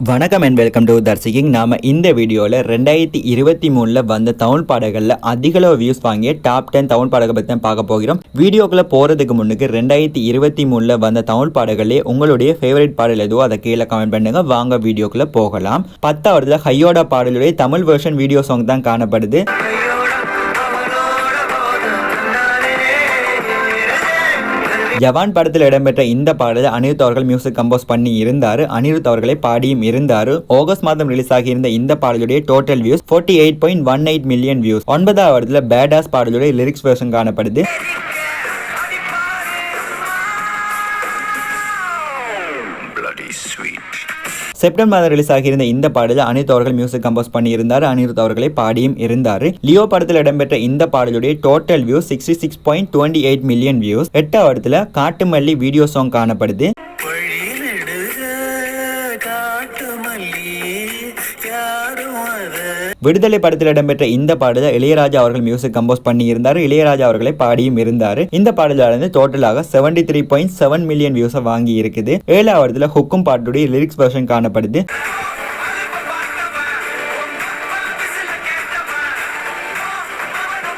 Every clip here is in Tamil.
வணக்கம் அண்ட் வெல்கம் டு தர்சிகிங். நாம இந்த வீடியோவில் 2023 வந்த தமிழ் பாடல்களில் அதிகளவு வியூஸ் வாங்கிய டாப் 10 தமிழ் பாடல்களை பற்றி தான் பார்க்க போகிறோம். வீடியோக்குள்ளே போகிறதுக்கு முன்னுக்கு 2023 வந்த தமிழ் பாடல்களே உங்களுடைய ஃபேவரட் பாடல் எதுவோ அதை கீழே கமெண்ட் பண்ணுங்க. வாங்க வீடியோக்குள்ளே போகலாம். 10வது ஹையோடா பாடலுடைய தமிழ் வெர்ஷன் வீடியோ சாங் தான் காணப்படுது. ஜவான் படத்தில் இடம்பெற்ற இந்த பாடலை அனிருத் அவர்கள் மியூசிக் கம்போஸ் பண்ணி இருந்தார். அனிருத் அவர்களை பாடியும் இருந்தார். ஆகஸ்ட் மாதம் ரிலீஸ் ஆகியிருந்த இந்த பாடலுடைய டோட்டல் வியூஸ் 48.18 மில்லியன் வியூஸ். 9வது பேடாஸ் பாடலுடைய லிரிக்ஸ் வெர்ஷன் காணப்படுது. செப்டம்பர் மாதம் ரிலீஸ் ஆகியிருந்த இந்த பாடலில் அனிருத் அவர்கள் மியூசிக் கம்போஸ் பண்ணி இருந்தார். அனிருத் அவர்களை பாடியும் இருந்தார். லியோ படத்தில் இடம்பெற்ற இந்த பாடலுடைய டோட்டல் வியூஸ் 66.28 மில்லியன் வியூஸ். 8வது காட்டுமல்லி வீடியோ சாங் காணப்படுது. விடுதலை படத்தில் இடம்பெற்ற இந்த பாடலை இளையராஜா அவர்கள் மியூசிக் கம்போஸ் பண்ணி இருந்தார். இளையராஜா அவர்களை பாடியும் இருந்தார். இந்த பாடலானது டோட்டலாக 73.7 மில்லியன் வியூஸை வாங்கி இருக்குது. 7வது ஹுக்கும் பாட்டுடைய லிரிக்ஸ் வெர்ஷன் காணப்படுது.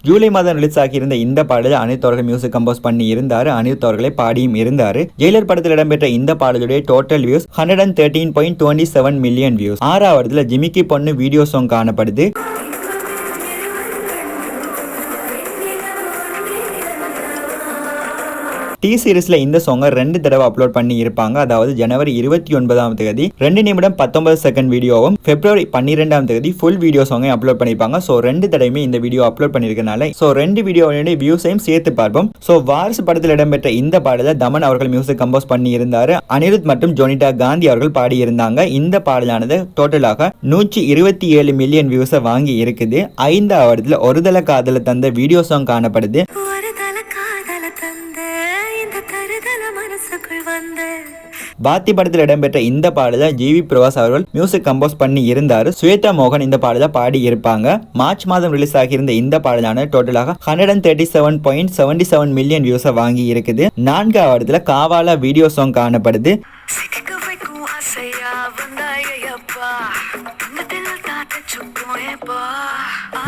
ஜூலை மாதம் ரிலீஸ் ஆகியிருந்த இந்த பாடலை அனிருத் அவர்கள் மியூசிக் கம்போஸ் பண்ணி இருந்தார். அனிருத் அவர்களை பாடியும் இருந்தார். ஜெயிலர் படத்தில் இடம்பெற்ற இந்த பாடலுடைய டோட்டல் வியூஸ் 113.27 மில்லியன் வியூஸ். 6வது ஜிமிக்கி பொண்ணு வீடியோ சாங் காணப்படுது. டி சீரிஸ்ல இந்த சாங்கை 2 தடவை அப்லோட் பண்ணி இருப்பாங்க. அதாவது ஜனவரி 29ஆம் தேதி 2 நிமிடம் 19 செகண்ட் வீடியோவும், பிப்ரவரி 12ஆம் தேதி ஃபுல் வீடியோ சாங்கை அப்லோட் பண்ணிருப்பாங்க. ஸோ 2 தடவையுமே இந்த வீடியோ அப்லோட் பண்ணிருக்கனால ஸோ 2 வீடியோவுடைய வியூஸையும் சேர்த்து பார்ப்போம். ஸோ வாரிசு படத்தில் இடம்பெற்ற இந்த பாடலை தமன் அவர்கள் மியூசிக் கம்போஸ் பண்ணி இருந்தார். அனிருத் மற்றும் ஜோனிடா காந்தி அவர்கள் பாடி இருந்தாங்க. இந்த பாடலானது டோட்டலாக 127 மில்லியன் வியூஸை வாங்கி இருக்குது. 5வது ஒருதல காதல தந்த வீடியோ சாங் காணப்படுது. பாத்தி படத்தில் இடம்பெற்ற இந்த பாடலை ஜிவி பிரகாஷ் அவர்கள் மியூசிக் கம்போஸ் பண்ணி இருந்தார். ஸ்வேதா மோகன் இந்த பாடலை பாடி இருப்பாங்க. மார்ச் மாதம் ரிலீஸ் ஆகியிருந்த இந்த பாடலான டோட்டலாக 137.77 மில்லியன் வியூஸை வாங்கி இருக்குது. 4வது காவாலா வீடியோ சாங் காணப்படுது.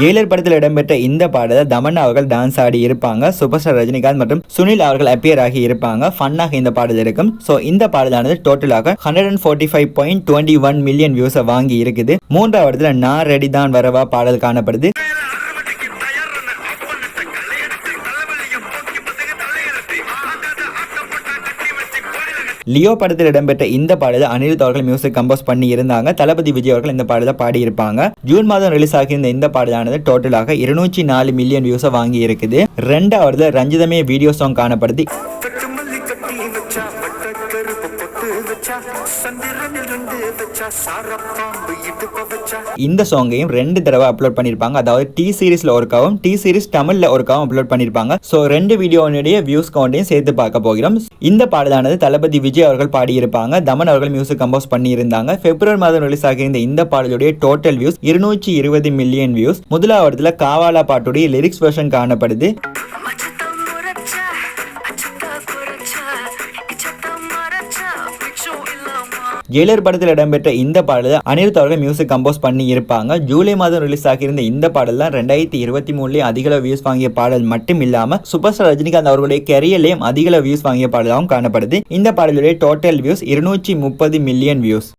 ஜெயிலர் படத்தில் இடம்பெற்ற இந்த பாடலை தமன்னா அவர்கள் டான்ஸ் ஆடி இருப்பாங்க. சூப்பர் ஸ்டார் ரஜினிகாந்த் மற்றும் சுனில் அவர்கள் அப்பியர் ஆகி இருப்பாங்க. ஃபன்னாக இந்த பாடல் இருக்கும். ஸோ இந்த பாடலானது டோட்டலாக 145.21 மில்லியன் வியூஸை வாங்கி இருக்குது. 3வது நான் ரெடி தான் வரவா பாடல் காணப்படுது. லியோ படத்தில் இடம்பெற்ற இந்த பாடலை அனிருத் அவர்கள் மியூசிக் கம்போஸ் பண்ணி இருந்தாங்க. தளபதி விஜய் அவர்கள் இந்த பாடலை பாடி இருப்பாங்க. ஜூன் மாதம் ரிலீஸ் ஆகியிருந்த இந்த பாடலானது டோட்டலாக 204 மில்லியன் வியூஸை வாங்கி இருக்குது. 2வது ரஞ்சிதமே வீடியோ சாங் காணப்படுது. இந்த சாங்கையும் 2 தடவை அப்லோட் பண்ணிருப்பாங்க. அதாவது டி சீரிஸ்ல ஒருக்காவும் டி சீரிஸ் தமிழ்ல ஒருக்காவும் அப்லோட் பண்ணிருப்பாங்க. சோ 2 வீடியோனுடைய வியூஸ் கவுண்டையும் சேர்த்து பார்க்க போகிறோம். இந்த பாடலானது தளபதி விஜய் அவர்கள் பாடியிருப்பாங்க. தமன் அவர்கள் மியூசிக் கம்போஸ் பண்ணி இருந்தாங்க. பிப்ரவரி மாதம் ரிலீஸ் ஆகியிருந்த இந்த பாடலுடைய டோட்டல் வியூஸ் 220 மில்லியன் வியூஸ். 1வது காவாலா பாட்டுடைய லிரிக்ஸ் வெர்ஷன் காணப்படுது. ஜெயிலர் படத்தில் இடம்பெற்ற இந்த பாடலை அனிருத் அவர்கள் மியூசிக் கம்போஸ் பண்ணி இருப்பாங்க. ஜூலை மாதம் ரிலீஸ் ஆகியிருந்த இந்த பாடல் தான் 2023 அதிகளவு வியூஸ் வாங்கிய பாடல் மட்டும் இல்லாம சூப்பர் ஸ்டார் ரஜினிகாந்த் அவர்களுடைய கெரியர்லயும் அதிகளவு வியூஸ் வாங்கிய பாடலாகவும் காணப்படுது. இந்த பாடலுடைய டோட்டல் வியூஸ் 230 மில்லியன் வியூஸ்.